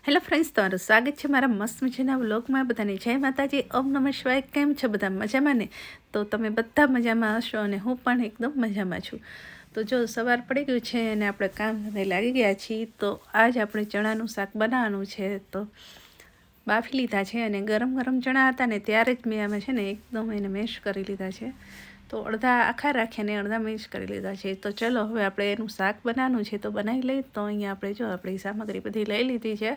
Hello friends, તમારું સ્વાગત છે મારા મસ્ત મજાના વ્લોગમાં। બધાને જય માતાજી, ઓમ નમઃ શિવાય। કેમ છો બધા? મજામાં ને? તો તમે બધા મજામાં હશો અને હું પણ એકદમ મજામાં છું। તો જો સવાર પડી ગયું છે અને આપણે કામ ધંધે લાગી ગયા છીએ। તો આજ આપણે ચણાનું શાક બનાવવાનું છે। તો બાફી લીધા છે અને ગરમ ગરમ ચણા હતા ને ત્યારે જ મેં આમાં છે ને એકદમ એને મેશ કરી લીધા છે। તો અડધા આખા રાખ્યા ને અડધા મેશ કરી લીધા છે। તો ચલો હવે આપણે એનું શાક બનાવવાનું છે, તો બનાવી લઈએ। તો અહીંયા આપણે જો આપણી સામગ્રી બધી લઈ લીધી છે।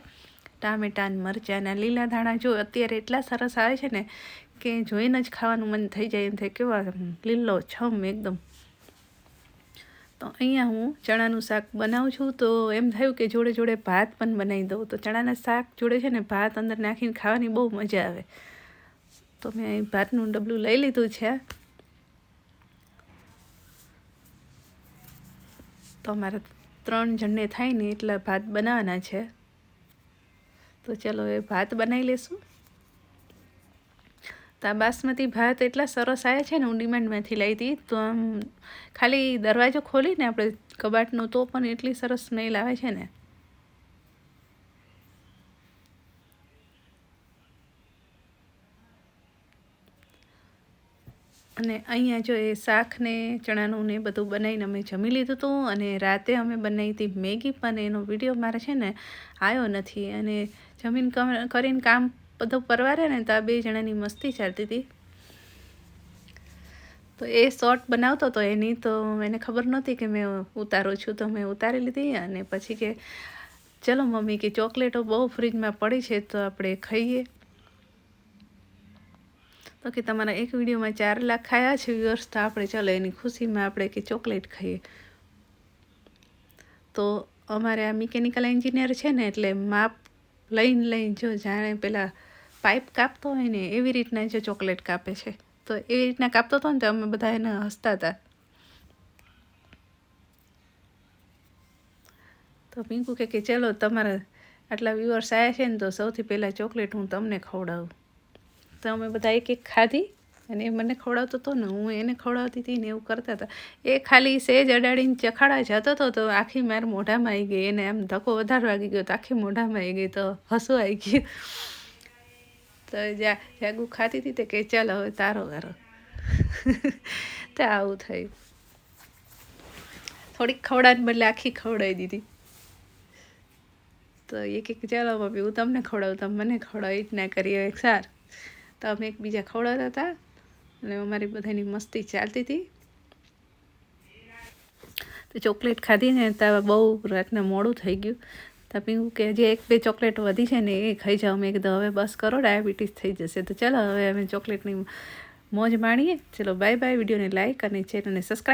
ટામેટાં, મરચાં, લીલા ધાણા જો અત્યારે એટલા સરસ આવે છે ને કે જોઈને જ ખાવાનું મન થઈ જાય, એમ થાય કેવા લીલો છમ એકદમ। તો અહીંયા હું ચણાનું શાક બનાવું છું, તો એમ થયું કે જોડે જોડે ભાત પણ બનાવી દઉં। તો ચણાના શાક જોડે છે ને ભાત અંદર નાખીને ખાવાની બહુ મજા આવે। તો મેં અહીં ભાતનું ડબલું લઈ લીધું છે। તો અમારે 3 જણને થાય ને એટલા ભાત બનાવવાના છે। તો ચલો એ ભાત બનાવી લેશું। તો આ બાસમતી ભાત એટલા સરસ આવ્યા છે ને, હું ડિમાન્ડમાંથી લાવી હતી। તો આમ ખાલી દરવાજો ખોલીને આપણે કબાટનો તો પણ એટલી સરસ સ્મેલ આવે છે ને। અને અહીંયા જો એ શાક ને ચણાનું ને બધું બનાવીને અમે જમી લીધું હતું। અને રાતે અમે બનાવી હતી મેગી, પણ એનો વિડીયો મારે છે ને આવ્યો નથી। અને જમીન કરીને કામ બધું પરવારે ને તો આ 2 જણાની મસ્તી ચાલતી હતી। તો એ શોર્ટ બનાવતો હતો એની, તો એને ખબર નહોતી કે મેં ઉતારું છું, તો મેં ઉતારી લીધી। અને પછી કે ચલો મમ્મી કે ચોકલેટો બહુ ફ્રીજમાં પડી છે તો આપણે ખાઈએ। તો કે તમારા એક વિડીયોમાં 4 લાખ ખાયા છે વ્યુઅર્સ, તો આપણે ચાલો એની ખુશીમાં આપણે કે ચોકલેટ ખાઈએ। તો અમારે આ મિકેનિકલ એન્જિનિયર છે ને, એટલે માપ લઈને જો જાણે પેલા પાઇપ કાપતો હોય ને એવી રીતના જો ચોકલેટ કાપે છે। તો એવી રીતના કાપતો હતો ને તો અમે બધા એને હસતા હતા। તો પિંકુ કે ચલો તમારા આટલા વ્યુઅર્સ આવ્યા છે ને તો સૌથી પહેલાં ચોકલેટ હું તમને ખવડાવું। તો અમે બધા એક એક ખાધી અને એ મને ખવડાવતો હતો ને હું એને ખવડાવતી હતી ને એવું કરતા હતા। એ ખાલી સેજ અડાડીને ચખાડા જતો હતો તો આખી મારા મોઢામાં આવી ગઈ। એને આમ ધક્કો વધારે વાગી ગયો તો આખી મોઢામાં આવી ગઈ, તો હસવું આવી ગયું। તો જાગુ ખાતી હતી તો કે ચાલ હવે તારો વારો। તો આવું થયું, થોડીક ખવડાવને બદલે આખી ખવડાવી દીધી। તો એ કે ચાલો મમ્મી હું તમને ખવડાવું, તમે મને ખવડાવો, એ જ ના કરીએ એક સાર। તો અમે એકબીજા ખવડાવતા હતા અને અમારી બધાની મસ્તી ચાલતી હતી। તો ચોકલેટ ખાધીને તો બહુ રાતના મોડું થઈ ગયું। તો પીવું કે જે 1-2 ચોકલેટ વધી છે ને એ ખાઈ જાઓ। મેં કીધું હવે બસ કરો, ડાયાબિટીસ થઈ જશે। તો ચાલો હવે અમે ચોકલેટની મોજ માણીએ। ચલો બાય બાય। વિડીયોને લાઇક અને ચેનલને સબસ્ક્રાઈબ